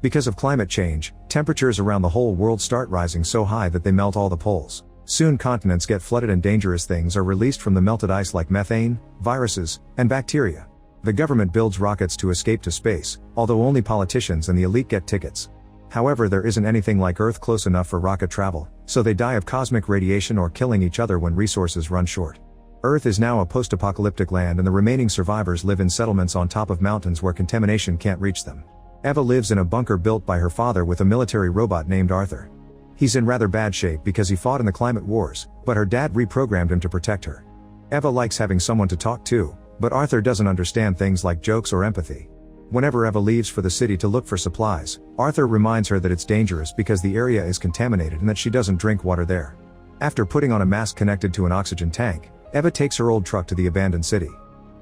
Because of climate change, temperatures around the whole world start rising so high that they melt all the poles. Soon continents get flooded and dangerous things are released from the melted ice like methane, viruses, and bacteria. The government builds rockets to escape to space, although only politicians and the elite get tickets. However, there isn't anything like Earth close enough for rocket travel, so they die of cosmic radiation or killing each other when resources run short. Earth is now a post-apocalyptic land and the remaining survivors live in settlements on top of mountains where contamination can't reach them. Eva lives in a bunker built by her father with a military robot named Arthur. He's in rather bad shape because he fought in the climate wars, but her dad reprogrammed him to protect her. Eva likes having someone to talk to, but Arthur doesn't understand things like jokes or empathy. Whenever Eva leaves for the city to look for supplies, Arthur reminds her that it's dangerous because the area is contaminated and that she doesn't drink water there. After putting on a mask connected to an oxygen tank, Eva takes her old truck to the abandoned city.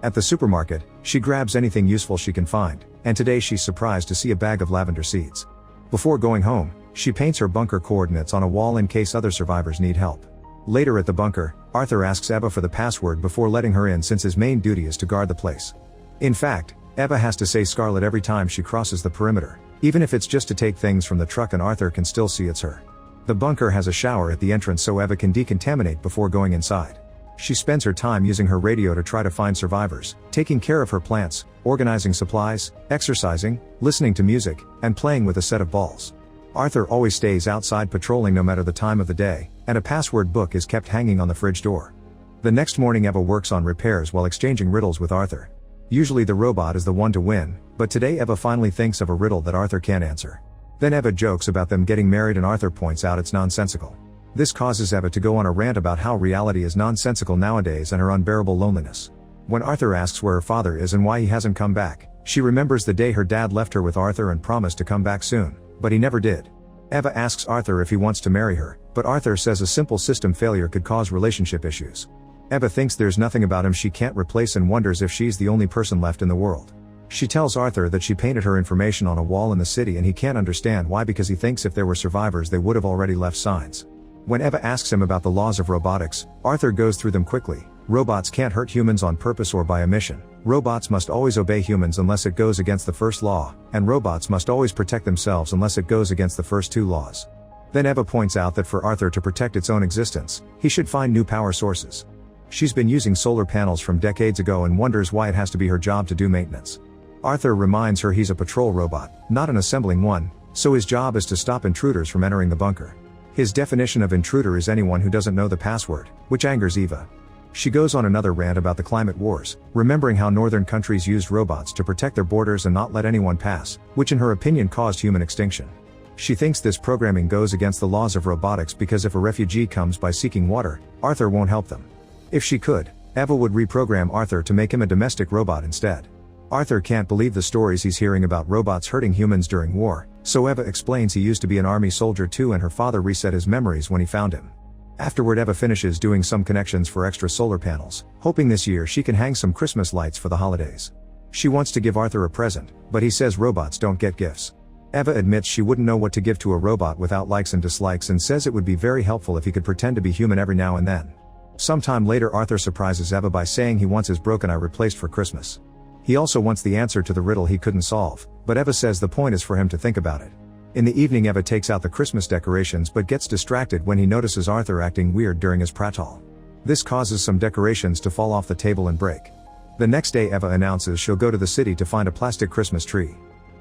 At the supermarket, she grabs anything useful she can find, and today she's surprised to see a bag of lavender seeds. Before going home, she paints her bunker coordinates on a wall in case other survivors need help. Later at the bunker, Arthur asks Eva for the password before letting her in since his main duty is to guard the place. In fact, Eva has to say Scarlet every time she crosses the perimeter, even if it's just to take things from the truck and Arthur can still see it's her. The bunker has a shower at the entrance so Eva can decontaminate before going inside. She spends her time using her radio to try to find survivors, taking care of her plants, organizing supplies, exercising, listening to music, and playing with a set of balls. Arthur always stays outside patrolling no matter the time of the day, and a password book is kept hanging on the fridge door. The next morning Eva works on repairs while exchanging riddles with Arthur. Usually the robot is the one to win, but today Eva finally thinks of a riddle that Arthur can't answer. Then Eva jokes about them getting married and Arthur points out it's nonsensical. This causes Eva to go on a rant about how reality is nonsensical nowadays and her unbearable loneliness. When Arthur asks where her father is and why he hasn't come back, she remembers the day her dad left her with Arthur and promised to come back soon, but he never did. Eva asks Arthur if he wants to marry her, but Arthur says a simple system failure could cause relationship issues. Eva thinks there's nothing about him she can't replace and wonders if she's the only person left in the world. She tells Arthur that she painted her information on a wall in the city and he can't understand why because he thinks if there were survivors they would have already left signs. When Eva asks him about the laws of robotics, Arthur goes through them quickly. Robots can't hurt humans on purpose or by omission. Robots must always obey humans unless it goes against the first law, and robots must always protect themselves unless it goes against the first two laws. Then Eva points out that for Arthur to protect its own existence, he should find new power sources. She's been using solar panels from decades ago and wonders why it has to be her job to do maintenance. Arthur reminds her he's a patrol robot, not an assembling one, so his job is to stop intruders from entering the bunker. His definition of intruder is anyone who doesn't know the password, which angers Eva. She goes on another rant about the climate wars, remembering how northern countries used robots to protect their borders and not let anyone pass, which in her opinion caused human extinction. She thinks this programming goes against the laws of robotics because if a refugee comes by seeking water, Arthur won't help them. If she could, Eva would reprogram Arthur to make him a domestic robot instead. Arthur can't believe the stories he's hearing about robots hurting humans during war, so Eva explains he used to be an army soldier too and her father reset his memories when he found him. Afterward Eva finishes doing some connections for extra solar panels, hoping this year she can hang some Christmas lights for the holidays. She wants to give Arthur a present, but he says robots don't get gifts. Eva admits she wouldn't know what to give to a robot without likes and dislikes and says it would be very helpful if he could pretend to be human every now and then. Sometime later Arthur surprises Eva by saying he wants his broken eye replaced for Christmas. He also wants the answer to the riddle he couldn't solve, but Eva says the point is for him to think about it. In the evening Eva takes out the Christmas decorations but gets distracted when he notices Arthur acting weird during his prattle. This causes some decorations to fall off the table and break. The next day Eva announces she'll go to the city to find a plastic Christmas tree.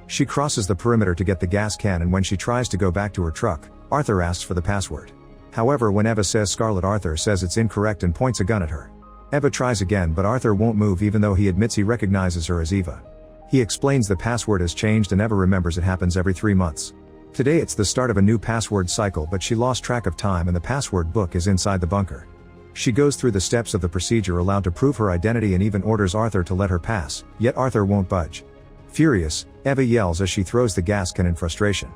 She crosses the perimeter to get the gas can and when she tries to go back to her truck, Arthur asks for the password. However, when Eva says Scarlet, Arthur says it's incorrect and points a gun at her. Eva tries again but Arthur won't move even though he admits he recognizes her as Eva. He explains the password has changed and Eva remembers it happens every 3 months. Today it's the start of a new password cycle but she lost track of time and the password book is inside the bunker. She goes through the steps of the procedure allowed to prove her identity and even orders Arthur to let her pass, yet Arthur won't budge. Furious, Eva yells as she throws the gas can in frustration.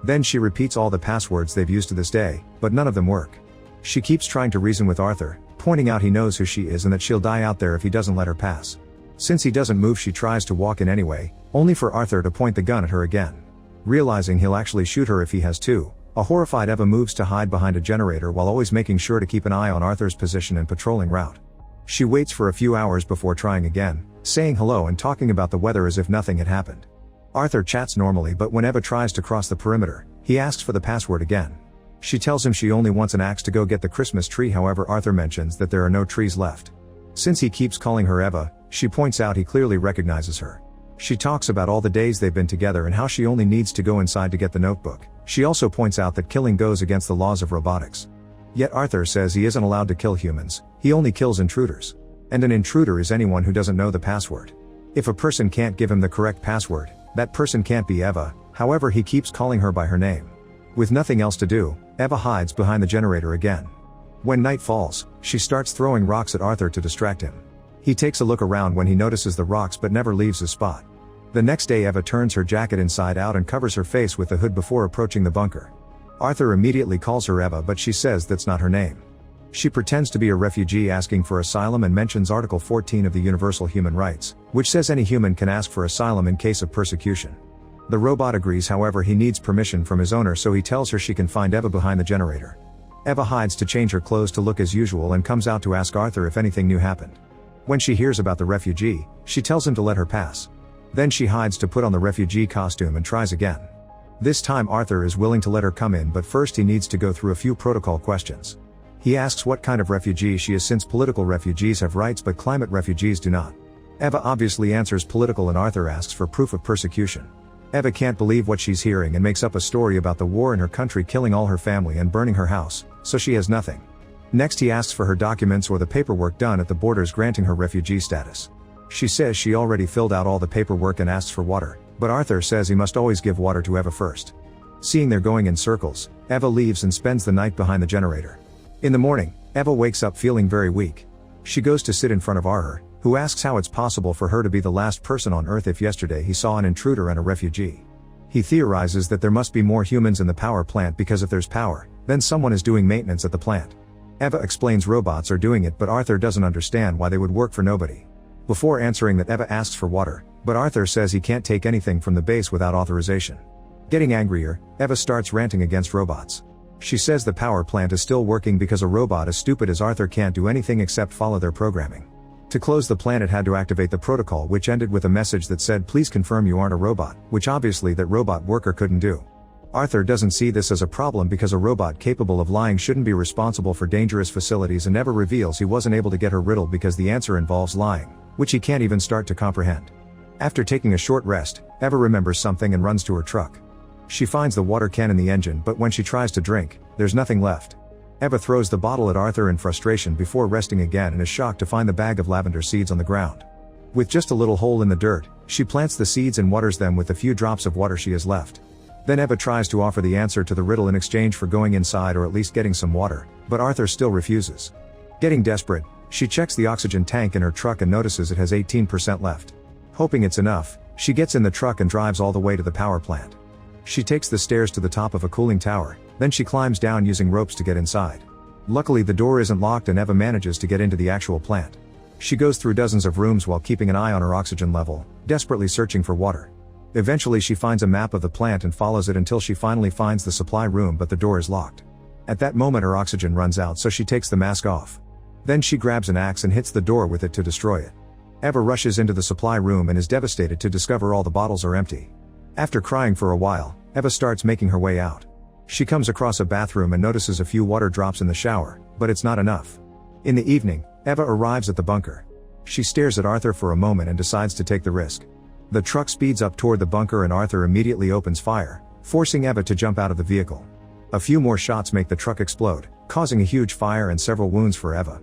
Then she repeats all the passwords they've used to this day, but none of them work. She keeps trying to reason with Arthur, pointing out he knows who she is and that she'll die out there if he doesn't let her pass. Since he doesn't move she tries to walk in anyway, only for Arthur to point the gun at her again. Realizing he'll actually shoot her if he has to, a horrified Eva moves to hide behind a generator while always making sure to keep an eye on Arthur's position and patrolling route. She waits for a few hours before trying again, saying hello and talking about the weather as if nothing had happened. Arthur chats normally, but when Eva tries to cross the perimeter, he asks for the password again. She tells him she only wants an axe to go get the Christmas tree, however Arthur mentions that there are no trees left. Since he keeps calling her Eva, she points out he clearly recognizes her. She talks about all the days they've been together and how she only needs to go inside to get the notebook. She also points out that killing goes against the laws of robotics. Yet Arthur says he isn't allowed to kill humans, he only kills intruders. And an intruder is anyone who doesn't know the password. If a person can't give him the correct password, that person can't be Eva, however he keeps calling her by her name. With nothing else to do, Eva hides behind the generator again. When night falls, she starts throwing rocks at Arthur to distract him. He takes a look around when he notices the rocks but never leaves his spot. The next day Eva turns her jacket inside out and covers her face with the hood before approaching the bunker. Arthur immediately calls her Eva, but she says that's not her name. She pretends to be a refugee asking for asylum and mentions Article 14 of the Universal Human Rights, which says any human can ask for asylum in case of persecution. The robot agrees, however he needs permission from his owner, so he tells her she can find Eva behind the generator. Eva hides to change her clothes to look as usual and comes out to ask Arthur if anything new happened. When she hears about the refugee, she tells him to let her pass. Then she hides to put on the refugee costume and tries again. This time Arthur is willing to let her come in, but first he needs to go through a few protocol questions. He asks what kind of refugee she is, since political refugees have rights but climate refugees do not. Eva obviously answers political and Arthur asks for proof of persecution. Eva can't believe what she's hearing and makes up a story about the war in her country, killing all her family and burning her house, so she has nothing. Next he asks for her documents or the paperwork done at the borders granting her refugee status. She says she already filled out all the paperwork and asks for water, but Arthur says he must always give water to Eva first. Seeing they're going in circles, Eva leaves and spends the night behind the generator. In the morning, Eva wakes up feeling very weak. She goes to sit in front of Arthur, who asks how it's possible for her to be the last person on Earth if yesterday he saw an intruder and a refugee. He theorizes that there must be more humans in the power plant because if there's power, then someone is doing maintenance at the plant. Eva explains robots are doing it, but Arthur doesn't understand why they would work for nobody. Before answering that, Eva asks for water, but Arthur says he can't take anything from the base without authorization. Getting angrier, Eva starts ranting against robots. She says the power plant is still working because a robot as stupid as Arthur can't do anything except follow their programming. To close the plant it had to activate the protocol, which ended with a message that said please confirm you aren't a robot, which obviously that robot worker couldn't do. Arthur doesn't see this as a problem because a robot capable of lying shouldn't be responsible for dangerous facilities, and never reveals he wasn't able to get her riddle because the answer involves lying, which he can't even start to comprehend. After taking a short rest, Eva remembers something and runs to her truck. She finds the water can in the engine, but when she tries to drink, there's nothing left. Eva throws the bottle at Arthur in frustration before resting again and is shocked to find the bag of lavender seeds on the ground. With just a little hole in the dirt, she plants the seeds and waters them with the few drops of water she has left. Then Eva tries to offer the answer to the riddle in exchange for going inside or at least getting some water, but Arthur still refuses. Getting desperate, she checks the oxygen tank in her truck and notices it has 18% left. Hoping it's enough, she gets in the truck and drives all the way to the power plant. She takes the stairs to the top of a cooling tower, then she climbs down using ropes to get inside. Luckily the door isn't locked and Eva manages to get into the actual plant. She goes through dozens of rooms while keeping an eye on her oxygen level, desperately searching for water. Eventually she finds a map of the plant and follows it until she finally finds the supply room, but the door is locked. At that moment her oxygen runs out, so she takes the mask off. Then she grabs an axe and hits the door with it to destroy it. Eva rushes into the supply room and is devastated to discover all the bottles are empty. After crying for a while, Eva starts making her way out. She comes across a bathroom and notices a few water drops in the shower, but it's not enough. In the evening, Eva arrives at the bunker. She stares at Arthur for a moment and decides to take the risk. The truck speeds up toward the bunker and Arthur immediately opens fire, forcing Eva to jump out of the vehicle. A few more shots make the truck explode, causing a huge fire and several wounds for Eva.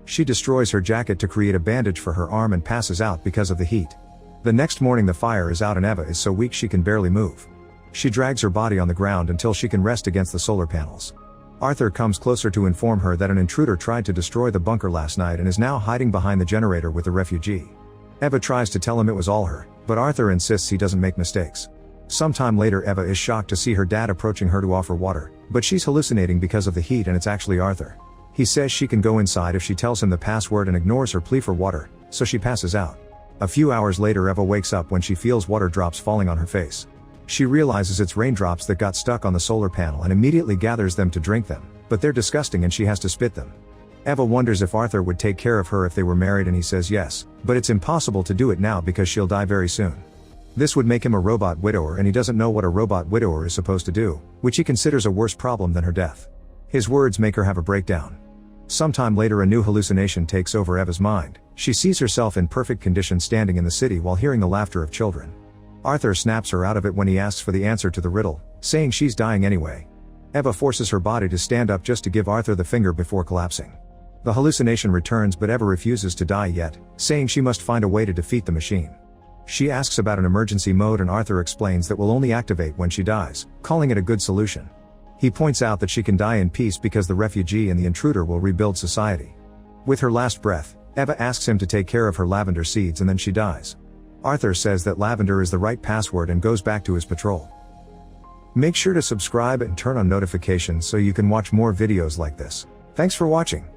She destroys her jacket to create a bandage for her arm and passes out because of the heat. The next morning the fire is out and Eva is so weak she can barely move. She drags her body on the ground until she can rest against the solar panels. Arthur comes closer to inform her that an intruder tried to destroy the bunker last night and is now hiding behind the generator with the refugee. Eva tries to tell him it was all her, but Arthur insists he doesn't make mistakes. Sometime later Eva is shocked to see her dad approaching her to offer water, but she's hallucinating because of the heat and it's actually Arthur. He says she can go inside if she tells him the password and ignores her plea for water, so she passes out. A few hours later Eva wakes up when she feels water drops falling on her face. She realizes it's raindrops that got stuck on the solar panel and immediately gathers them to drink them, but they're disgusting and she has to spit them. Eva wonders if Arthur would take care of her if they were married and he says yes, but it's impossible to do it now because she'll die very soon. This would make him a robot widower, and he doesn't know what a robot widower is supposed to do, which he considers a worse problem than her death. His words make her have a breakdown. Sometime later, a new hallucination takes over Eva's mind. She sees herself in perfect condition standing in the city while hearing the laughter of children. Arthur snaps her out of it when he asks for the answer to the riddle, saying she's dying anyway. Eva forces her body to stand up just to give Arthur the finger before collapsing. The hallucination returns, but Eva refuses to die yet, saying she must find a way to defeat the machine. She asks about an emergency mode, and Arthur explains that will only activate when she dies, calling it a good solution. He points out that she can die in peace because the refugee and the intruder will rebuild society. With her last breath, Eva asks him to take care of her lavender seeds, and then she dies. Arthur says that lavender is the right password and goes back to his patrol. Make sure to subscribe and turn on notifications so you can watch more videos like this. Thanks for watching.